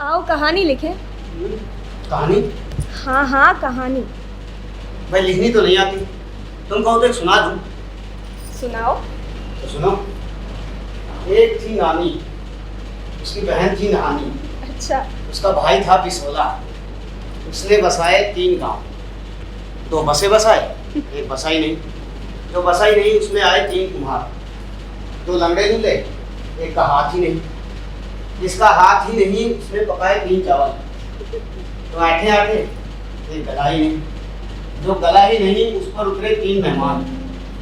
आओ कहानी लिखे। कहानी? हाँ हाँ कहानी। भाई लिखनी तो नहीं आती, तुम कहो तो एक सुना दूं। सुनाओ। तो सुनो। एक थी नानी, उसकी बहन थी नहानी। अच्छा। उसका भाई था बिसोला, उसने बसाए 3 गांव। 2 बसे बसाए, एक बसाई नहीं। जो बसाई नहीं उसमें आए 3 कुम्हार। 2 लंगड़े दूल्हे, एक का हाथ ही नहीं। जिसका हाथ ही नहीं उसने पकाए 3 चावल। तो आठे आठे, एक गला ही नहीं। जो गला ही नहीं उस पर उतरे 3 मेहमान।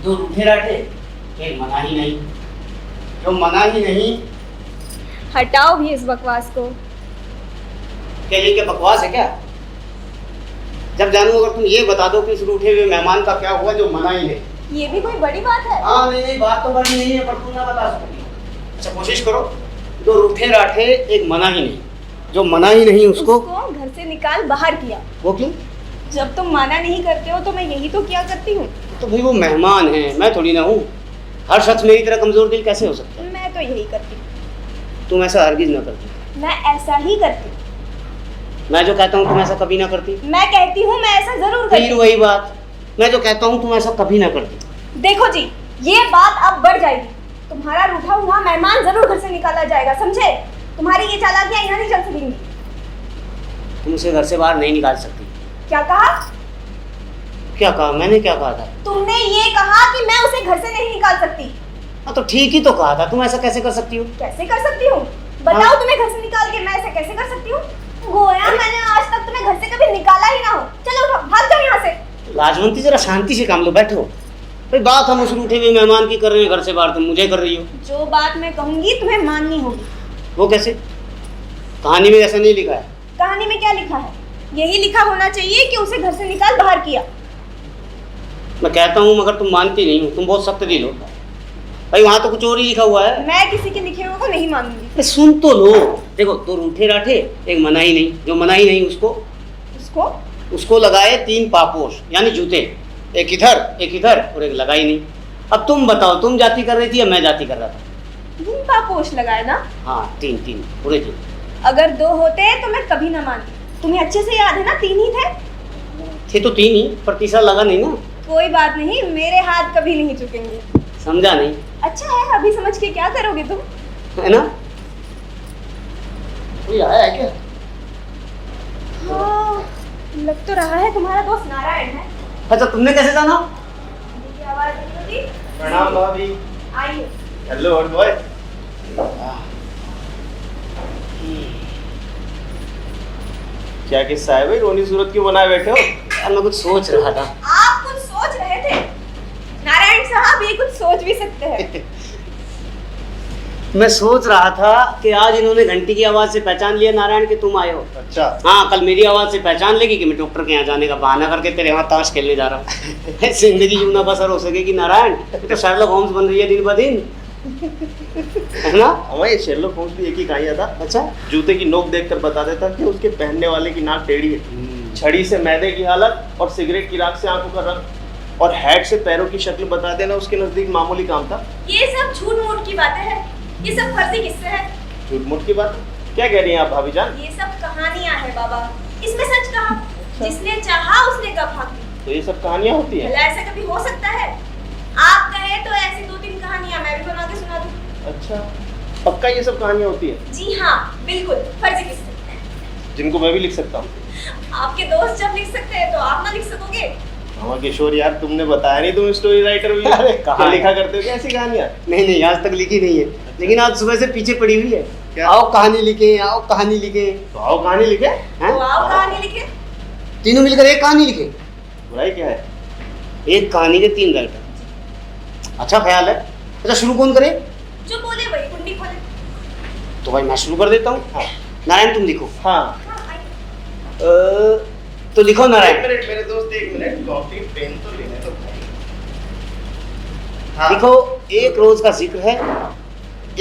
जो रूठे राठे, एक मना ही नहीं। जो मना ही नहीं। हटाओ भी इस बकवास को। क्या ये क्या बकवास है क्या? जब जानू अगर तुम ये बता दो कि इस रूठे हुए मेहमान का क्या हुआ जो मना ही नहीं। ये भी कोई बड़ी बात है? हाँ नहीं बात तो बड़ी नहीं है, पर तुम ना बता सकती। अच्छा कोशिश करो। 2 रूठे राठे, एक मना ही नहीं। जो मना ही नहीं उसको घर से निकाल बाहर किया। वो क्यों? जब तुम माना नहीं करते हो तो मैं यही तो किया करती हूँ। तो भाई वो मेहमान है, मैं थोड़ी ना हूँ। हर शख्स मेरी तरह कमजोर दिल कैसे हो सकता है? मैं तो यही करती हूँ। तुम ऐसा हरगिज ना करती। मैं ऐसा ही करती हूँ। मैं जो कहता हूँ तुम ऐसा कभी ना करती। मैं कहती हूँ मैं ऐसा जरूर करती फिर वही बात, मैं जो कहता हूँ तुम ऐसा कभी ना करती। देखो जी, ये बात अब बढ़ जाएगी। तुम्हारा रूठा हुआ मेहमान जरूर घर से निकाला जाएगा, समझे? तुम्हारी ये चालाकियां यहाँ नहीं चल सकेंगी। तुम उसे घर से बाहर नहीं निकाल सकती। क्या कहा? क्या कहा? मैंने क्या कहा था? तुमने ये कहा कि मैं उसे घर से नहीं निकाल सकती। हाँ तो ठीक ही तो कहा था। तुम ऐसा कैसे कर सकती हो? कैसे कर सकती हूँ? बताओ। हाँ? तुम्हें घर से निकाल के मैं ऐसा कैसे कर सकती हूँ? गोया मैंने आज तक तुम्हें घर से कभी निकाला ही ना हो। चलो उठो, भाग जाओ यहाँ से। लाजवंती जरा शांति से काम लो, बैठो। भाई बात हम उस रूठे हुए मेहमान की कर रहे हैं घर से बाहर, तुम मुझे कर रही हो। जो बात मैं कहूँगी तुम्हें माननी होगी। वो कैसे? कहानी में ऐसा नहीं लिखा है। कहानी में क्या लिखा है? यही लिखा होना चाहिए कि उसे घर से निकाल बाहर किया। मैं कहता हूँ मगर तुम मानती नहीं हो, तुम बहुत सख्त दिल हो। भाई वहाँ तो कुछ और ही लिखा हुआ है। मैं किसी के लिखे हुए को नहीं मानूंगी। सुन तो लो। देखो 2 रूठे राठे, एक मना ही नहीं। जो मना ही नहीं उसको लगाए 3 पापोश यानी जूते। एक इधर और एक लगा ही नहीं। अब तुम बताओ, तुम जाति कर रही थी या मैं जाति कर रहा था? 3 पापोश लगाए ना? हाँ 3 पूरे 3। अगर 2 होते तो मैं कभी ना मानती। तुम्हें अच्छे से याद है ना 3 ही थे तो 3 ही, पर तीसरा लगा नहीं ना। कोई बात नहीं, मेरे हाथ कभी नहीं झुकेंगे। समझा नहीं? अच्छा है, अभी समझ के क्या करोगे तुम? है ना? कोई आया है क्या? हाँ, लग तो रहा है तुम्हारा दोस्त नारायण है। अच्छा तुमने कैसे जाना? आवाज नहीं होती। प्रणाम भाभी। आइए। Hello old boy. क्या किस्सा है भाई, रोनी सूरत क्यों बनाए बैठे हो? यार मैं कुछ सोच रहा था। आप कुछ सोच रहे थे? नारायण साहब ये कुछ सोच भी सकते हैं। मैं सोच रहा था कि आज इन्होंने घंटी की आवाज से पहचान लिया नारायण कि तुम आए हो। अच्छा। हाँ कल मेरी आवाज से पहचान लेगी कि मैं डॉक्टर के यहाँ जाने का बहाना करके तेरे यहाँ ताश खेलने जा रहा हूँ। जिंदगी यूं बसर हो सकेगी नारायण, तो शर्लक होम्स बन रही है दिन ब दिन, है ना? हमारे शेरलॉक होम्स भी एक ही कहानियां था। अच्छा। जूते की नोक देखकर बता देता कि उसके पहनने वाले की नाक टेढ़ी है, छड़ी से मैदे की हालत और सिगरेट की राख से आंखों का रंग और हैट से पैरों की शक्ल बता देना उसके नजदीक मामूली काम था। ये सब झूठ मूठ की बातें हैं। ये सब फर्जी किस्से हैं। झूठ मूठ की बात क्या कह रही हैं आप भाभी जान? ये सब कहानियां हैं बाबा, इसमें सच कहा। जिसने चाहा उसने कब भाग दी। तो ये सब कहानियां होती हैं? भला ऐसा कभी हो सकता है? आप कहे तो ऐसी 2-3 कहानियां मैं भी बना के सुना दूं। अच्छा पक्का ये सब कहानियां होती हैं? जी हाँ बिल्कुल, फर्जी किस्से जिनको मैं भी लिख सकता हूँ। आपके दोस्त जब लिख सकते हैं तो आप ना लिख सकोगे? हाँ किशोर यार, तुमने बताया नहीं तुम स्टोरी राइटर भी अरे कहाँ लिखा करते हो क्या ऐसी कहानियां? नहीं आज तक लिखी नहीं है, लेकिन आज सुबह से पीछे पड़ी हुई है। क्या? आओ कहानी लिखे, आओ कहानी लिखे। तो आओ कहानी लिखे। हैं? तो आप कहानी लिखे। तीनों मिलकर एक कहानी लिखे। बुराई क्या है? एक कहानी के 3 राइटर। अच्छा ख्याल है। अच्छा शुरू कौन करे? जो बोले वही कुंडी खोले। तो भाई मैं शुरू कर देता हूँ। हाँ। नारायण तुम लिखो। हाँ। हाँ, आइए। तो लिखो नारायण। 1 मिनट मेरे दोस्त, 1 मिनट, कॉपी पेन तो लेने दो भाई। हाँ। लिखो। एक रोज का जिक्र है।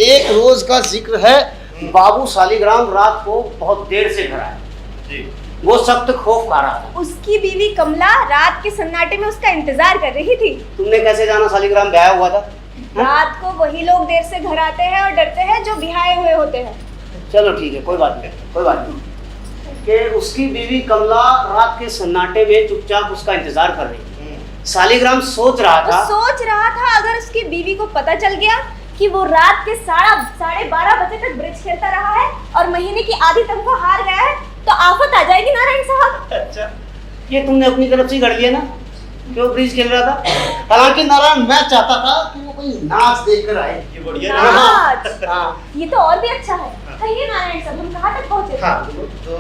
एक रोज का जिक्र है। बाबू शालिग्राम रात को बहुत देर से घर आए। जी। वो सख्त खौफ खा रहा था। उसकी बीवी कमला रात के सन्नाटे में उसका इंतजार कर रही थी। तुमने कैसे जाना शालिग्राम ब्याह हुआ था? रात को वही लोग देर से घर आते हैं और डरते हैं जो बिहाए हुए होते हैं। चलो ठीक है, कोई बात नहीं, कोई बात नहीं। कि उसकी बीवी कमला रात के सन्नाटे में चुपचाप उसका इंतजार कर रही थी। सालिग्राम सोच रहा वो था, सोच रहा था अगर उसकी बीवी को पता चल गया कि वो रात के 12:30 बजे तक ब्रिज खेलता रहा है और महीने की आधी तनख्वाह हार गया है, तो आफत आ जाएगी नारायण साहब। अच्छा, ये तुमने अपनी तरफ से ही गढ़ लिया ना, क्यों ब्रिज खेल रहा था। हालांकि नारायण मैं चाहता था कि वो कोई नाच देखकर आए। ये बढ़िया नाच। हाँ, ये तो और भी अच्छा है। कहिए नारायण साहब, हम कहाँ तक पहुँचे? हाँ, तो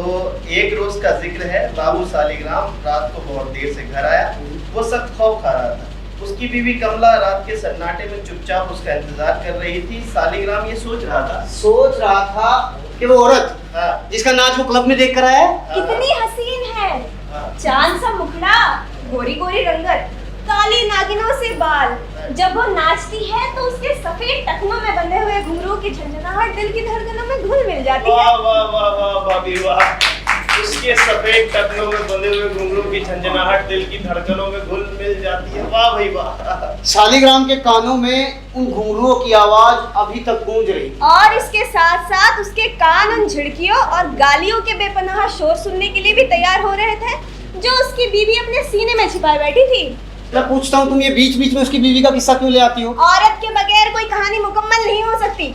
एक रोज का जिक्र है। बाबू सालिग्राम रात को बहुत देर से घर आया। वो सख्त खौफ खा रहा था। उसकी बीवी कमला रात के सन्नाटे में चुपचाप उसका इंतजार कर रही थी। सालिग्राम ये सोच रहा था कि वो औरत हाँ, जिसका नाच वो क्लब में देख कर आया है, कितनी हसीन है, हाँ, चांद सा मुखड़ा, गोरी गोरी रंगत, काली नागिनों से बाल। जब वो नाचती है तो उसके सफेद टखनों में बंधे हुए घुंघरू की झंझनाहट दिल की धड़कनों में घुल मिल जाती है। वाह वाह वाह वाह भाभी वाह। उसके सफेद टखनों में बंधे हुए घुंघरू की झंझनाहट दिल की धड़कनों में घुल मिल जाती है। वाह भाई वाह। सालिग्राम के कानों में उन घुंघरुओं की आवाज अभी तक गूंज रही थी। और इसके साथ साथ उसके कान उन झिड़कियों और गालियों के बेपनाह शोर सुनने के लिए भी तैयार हो रहे थे जो उसकी बीवी अपने सीने में छिपाए बैठी थी। मैं पूछता हूँ, तुम ये बीच बीच में उसकी बीवी का किस्सा क्यों ले आती हो? औरत के बगैर कोई कहानी मुकम्मल नहीं हो सकती।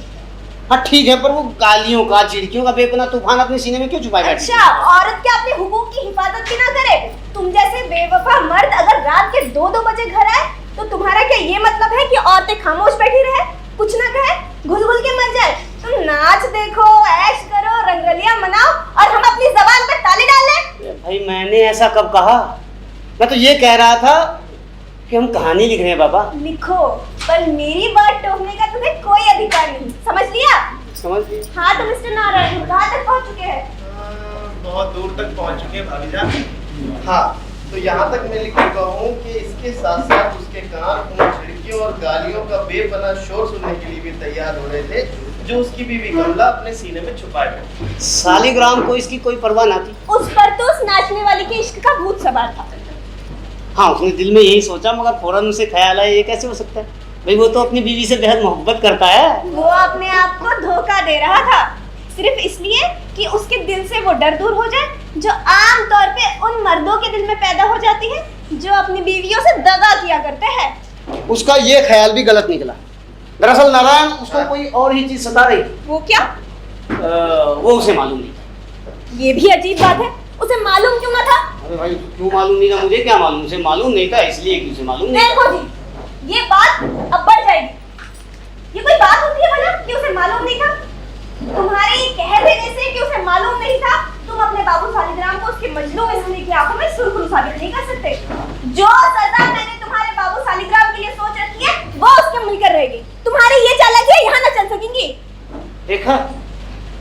हाँ ठीक है, पर वो गालियों का झिड़कियों का बेपना तूफान अपने सीने में क्यों छुपाए बैठी? अच्छा, औरत क्या अपने हुकूक की हिफाजत भी ना करे? तुम जैसे बेवफा मर्द अगर रात के 2-2 बजे घर आए तो तुम्हारा क्या ये मतलब है कि औरतें खामोश बैठी रहे, कुछ ना कहे, घुल घुल के मर जाए? तुम नाच देखो, ऐश करो, रंगरलियां मनाओ और हम अपनी जबान पर ताली डाल लें? भाई मैंने ऐसा कब कहा? मैं तो ये कह रहा था कि हम कहानी लिख रहे हैं बाबा। लिखो, पर मेरी बात टोकने का तुम्हें कोई अधिकार नहीं, समझ लिया? समझ गए? हाँ तो मिस्टर नारायण कहाँ तक पहुँच चुके हैं? बहुत दूर तक पहुंच चुके हैं भाभी जान। हाँ, तो यहाँ तक मैं लिख चुका हूँ कि इसके साथ साथ उसके कान उन झिड़कियों और गालियों का बेपनाह शोर सुनने के लिए भी तैयार हो रहे थे जो उसकी बीवी कमला अपने सीने में छुपाए बैठी। सालिग्राम को इसकी कोई परवाह ना थी। उस पर तो उस नाचने वाली के इश्क का भूत सवार था। हाँ, उसने दिल में यही सोचा, मगर फौरन उसे ख्याल आया ये कैसे हो सकता है? भाई वो तो अपनी बीवी से बेहद मोहब्बत करता है। वो अपने आप को धोखा दे रहा था सिर्फ इसलिए कि उसके दिल से वो डर दूर हो जाए जो आम तौर पे उन मर्दों के दिल में पैदा हो जाती है जो अपनी बीवियों से दगा किया करते हैं। उसका ये ख्याल भी गलत निकला। दरअसल नारायण उसको कोई और ही चीज सता रही थी। वो क्या? वो उसे मालूम नहीं था। ये भी अजीब बात है, उसे मालूम क्यों ना था? अरे भाई क्यों मालूम नहीं था? मुझे क्या मालूम? उसे मालूम नहीं था इसलिए कि उसे मालूम नहीं देखो था। जी, ये बात अब बढ़ जाएगी। ये कोई बात होती है भला कि उसे मालूम नहीं था? तुम्हारे ये कह देने से कि उसे मालूम नहीं था, तुम अपने बाबू सालिग्राम को उसके मजनू इसलिए की आंखों में सुरखरू साबित नहीं कर सकते। जो सजा मैंने तुम्हारे बाबू सालिग्राम के लिए सोच रखी है वो उसके मिलकर रहेगी। तुम्हारी ये चालाकियां यहाँ न चल सकेंगी। देखा,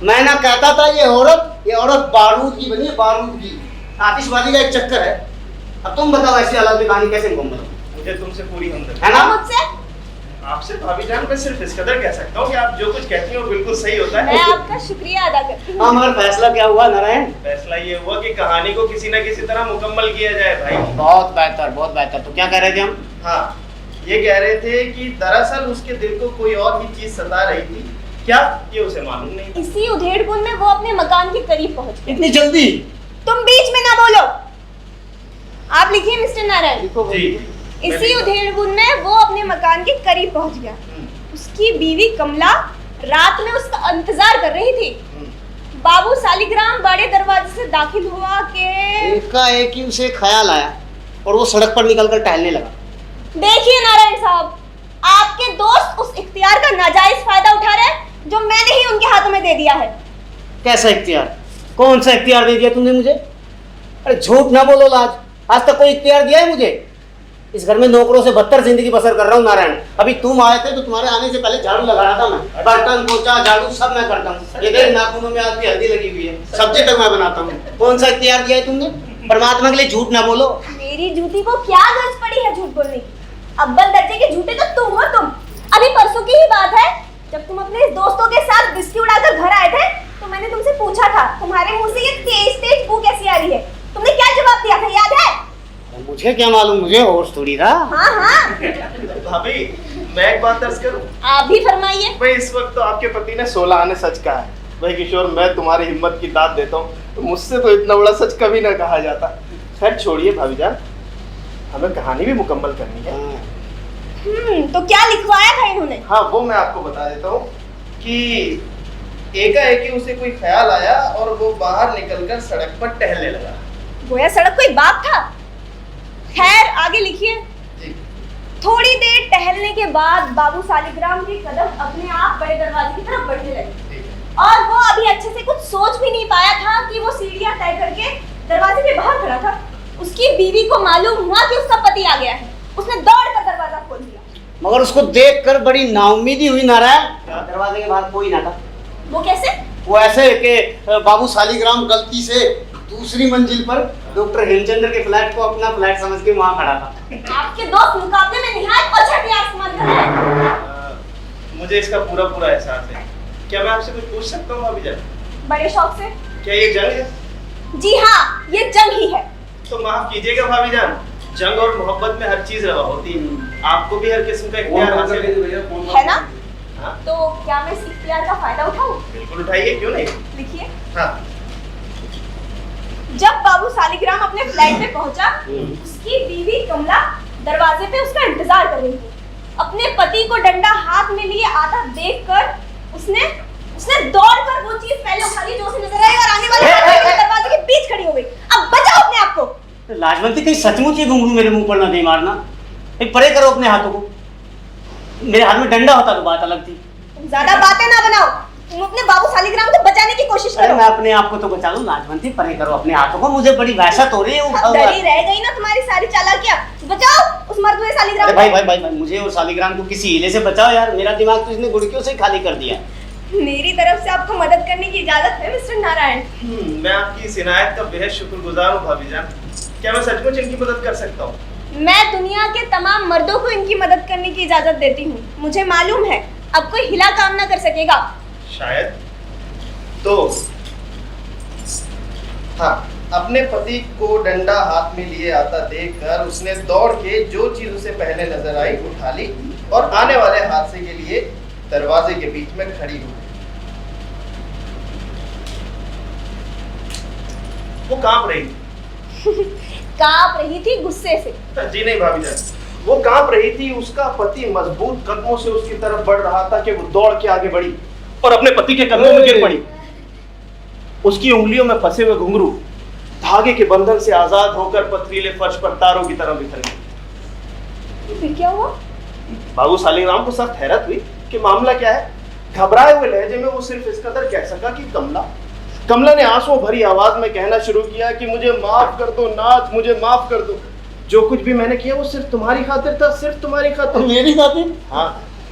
मैं ना कहता था ये औरत बारूद की बनी है, बारूद की। आतिशबाजी का एक चक्कर है। अब तुम बताओ ऐसी हालत में कहानी कैसे मुकम्मल हो? मुझे तुमसे पूरी हमदर्दी है ना? मुझसे आपसे भाभी जान मैं सिर्फ इस कदर कह सकता हूँ कि आप जो कुछ कहती हैं वो बिल्कुल सही होता मैं है। आपका शुक्रिया अदा करती हूँ। हाँ, मगर फैसला क्या हुआ नारायण? फैसला ये हुआ कि कहानी को किसी न किसी तरह मुकम्मल किया जाए भाई। बहुत बेहतर, बहुत बेहतर। तो क्या कह रहे थे हम? हाँ, ये कह रहे थे कि दरअसल उसके दिल को कोई और ही चीज सता रही थी। क्या ये उसे मालूम नहीं था। इसी उधेड़बुन में वो अपने मकान के करीब पहुंच गए। इतनी जल्दी? तुम बीच में ना बोलो। आप लिखिए मिस्टर नारायण। जी, इसी उधेड़बुन में वो अपने मकान के करीब पहुंच गया। उसकी बीवी कमला रात में उसका इंतजार कर रही थी। बाबू सालिग्राम बड़े दरवाजे से दाखिल हुआ कि एकाएक ही उसे ख्याल आया और वो सड़क पर निकलकर टहलने लगा। देखिए नारायण साहब, आपके दोस्त उस इख्तियार का नाजायज फायदा उठा रहे हैं जो मैंने ही उनके हाथों में दे दिया है। कैसा इख्तियार? कौन सा इख्तियार दे दिया तुमने मुझे? अरे झूठ ना बोलो लाज, आज तक कोई इख्तियार दिया है मुझे? इस घर में नौकरों से बदतर जिंदगी बसर कर रहा हूँ नारायण। अभी तुम आए थे तो तुम्हारे आने से पहले झाड़ू लगा रहा था मैं। बर्तन पोछा झाड़ू सब मैं करता हूँ। ये देख नाखूनों में आज भी हल्दी लगी हुई है, सब्जी तक मैं बनाता हूँ। कौन सा इख्तियार दिया है तुमने? परमात्मा के लिए झूठ ना बोलो। मेरी जूती को क्या गरज पड़ी है झूठ बोलने की? अव्वल दर्जे के झूठे तो तुम हो तुम। अभी परसों की ही बात है, जब तुम अपने दोस्तों के साथ बिस्की उड़ाकर घर आए थे तो मैंने तुमसे पूछा था तुम्हारे मुंह से ये तेज तेज बू कैसी आ रही है। तुमने क्या जवाब दिया था, याद है? मुझे क्या मालूम, मुझे होश थोड़ी था। हाँ हाँ, भाभी मैं एक बात अर्ज करूं? आप भी फरमाइए। भाई इस वक्त तो आपके पति ने 16 आने सच कहा है भाई किशोर, मैं तुम्हारी हिम्मत की दाद देता हूँ, तो मुझसे तो इतना बड़ा सच कभी ना कहा जाता। खैर छोड़िए भाभी जान, हमें कहानी भी मुकम्मल करनी है। तो क्या लिखवाया था इन्होंने? हाँ, वो मैं आपको बता देता हूँ कि एकाएक ही उसे कोई ख्याल आया और वो बाहर निकलकर सड़क पर टहलने लगा। गोया सड़क कोई बात था। खैर आगे लिखिए। जी। थोड़ी देर टहलने के बाद बाबू सालिग्राम के कदम अपने आप बड़े दरवाजे की तरफ बढ़ने लगे ठीक है। और वो अभी अच्छे से कुछ सोच भी नहीं पाया था कि वो सीढ़ियां तय करके दरवाजे के बाहर खड़ा था। उसकी बीवी को मालूम हुआ कि उसका पति आ गया है। उसने दौड़कर दरवाजा खोल दिया। मगर उसको देखकर बड़ी नाउम्मीदी हुई नारायण। दरवाजे के बाहर कोई ना था। वो कैसे? वो ऐसे कि बाबू सालिग्राम गलती से दूसरी मंजिल पर डॉक्टर हेमचंद्र के फ्लैट को अपना फ्लैट समझ के वहां खड़ा था। आपके दोस्त मुकाबले में निहायत अच्छा प्रयास इस्तेमाल कर रहे हैं। मुझे इसका पूरा पूरा एहसास है। क्या मैं आपसे कुछ पूछ सकता हूँ भाभी जान? बड़े शौक से। क्या ये जंग है? जी हाँ, ये जंग ही है। तो माफ कीजिएगा भाभी जान, जंग और मोहब्बत में हर चीज रवा होती है। आपको भी हर किस्म का इख्तियार हासिल है ना? हाँ? तो क्या मैं इस इख्तियार का फायदा उठाऊं? बिल्कुल उठाइए, क्यों नहीं। लिखिए। हाँ। जब बाबू सालिग्राम अपने फ्लैट में पहुंचा, उसकी बीवी कमला दरवाजे पे उसका इंतजार कर रही थी। अपने पति को डंडा हाथ में लिए आता देखकर उसने दौड़कर वो चीज पहले उठा ली जो उसे नजर आई और आने वाले दरवाजे के बीच खड़ी हो गई। अब बचाओ अपने आप को। लाजवंती, कहीं सचमुच ये घुंघरू मेरे मुंह पर ना दे मारना। परे करो अपने हाथों को। मेरे हाथ में डंडा होता तो बात अलग थी। तुम ज्यादा बातें ना बनाओ। तुम अपने बाबू सालिग्राम को बचाने की कोशिश अरे करो। मैं अपने आप को तो बचा लूं। लाजवंती, परे करो अपने हाथों को। मुझे बड़ी वहशत हो रही है। अब डरी रह गई ना तुम्हारी सारी चालाकियां। बचाओ उस मर्दुए सालिग्राम अरे को। भाई, मुझे और सालिग्राम को किसी हीले से बचाओ यार। मेरा दिमाग तो इसने गुड़कियों से खाली कर दिया। मेरी तरफ से आपको मदद करने की इजाजत है मिस्टर नारायण। मैं आपकी इस इनायत का बेहद शुक्रगुजार हूँ भाभी जान। क्या मैं सचमुच इनकी मदद कर सकता हूँ? मैं दुनिया के तमाम मर्दों को इनकी मदद करने की इजाजत देती हूँ। मुझे मालूम है अब कोई हिला काम ना कर सकेगा। शायद। तो हाँ, अपने पति को डंडा हाथ में लिए आता देखकर उसने दौड़ के जो चीज उसे पहले नजर आई उठा ली और आने वाले हादसे के लिए दरवाजे के बीच में खड़ी हो गई। वो कांप रही थी। कांप रही थी गुस्से से। जी नहीं भाभी जान, वो कांप रही थी। उसका पति मजबूत कदमों से उसकी तरफ बढ़ रहा था कि वो दौड़ के आगे बढ़ी और अपने पति के कदमों में गिर पड़ी। उसकी उंगलियों में फंसे हुए घुंघरू धागे के बंधन से आजाद होकर पथरीले फर्श पर तारों की तरह बिखर गए। फिर क्या हुआ? बाबू सालिग्राम को सख्त हैरत हुई कि मामला क्या है। घबराए हुए लहजे में वो सिर्फ इस कदर कह सका कि कमला ने आंसुओं भरी आवाज में कहना शुरू किया कि मुझे माफ कर दो नाथ, मुझे माफ कर दो। जो कुछ भी मैंने किया वो सिर्फ तुम्हारी खातिर था, सिर्फ तुम्हारी खातिर। मेरी खातिर? हाँ।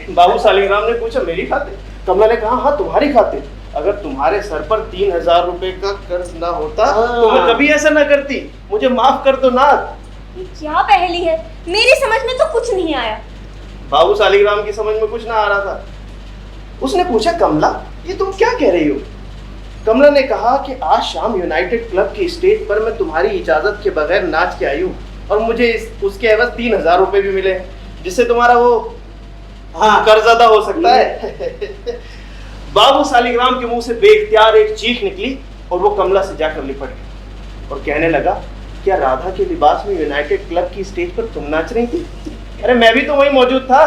बाबू सालिग्राम ने पूछा, मेरी खातिर? कमला ने कहा, हाँ तुम्हारी खातिर। अगर तुम्हारे सर पर 3000 रुपए का कर्ज ना होता तो मैं कभी ऐसा ना करती। मुझे माफ कर दो नाथ। ये क्या पहेली है? मेरी समझ में तो कुछ नहीं आया। बाबू सालिग्राम की समझ में कुछ ना आ रहा था। उसने पूछा, कमला ये तुम क्या कह रही हो? कमला ने कहा कि आज शाम यूनाइटेड क्लब के स्टेज पर मैं तुम्हारी इजाजत के बगैर नाच के आई हूँ और मुझे उसके एवज 3000 रुपए भी मिले जिससे तुम्हारा वो कर्ज अदा हो सकता है। बाबू सालिग्राम के मुंह से बेइख्तियार एक चीख निकली और वो कमला से जाकर लिपट गया और कहने लगा, क्या राधा के लिबास में यूनाइटेड क्लब की स्टेज पर तुम नाच रही थी? अरे मैं भी तो वहीं मौजूद था।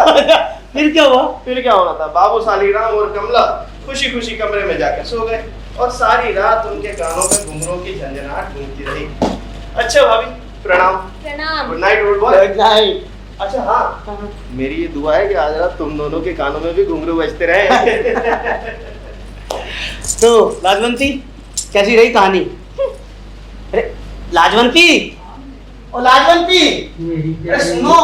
फिर क्या हुआ? फिर क्या होना था? बाबू सालिग्राम और कमला खुशी खुशी कमरे में जाकर सो गए और सारी रात उनके कानों में घुंघरूओं की झंझनाहट गूंजती रही। अच्छा भाभी, प्रणाम। प्रणाम। Good night old boy. Good night. अच्छा हाँ, मेरी ये दुआ है कि आज रात तुम दोनों के कानों में भी घुंघरू बजते रहे। तो लाजवंती, कैसी रही कहानी? अरे लाजवंती, ओ लाजवंती, अरे सुनो।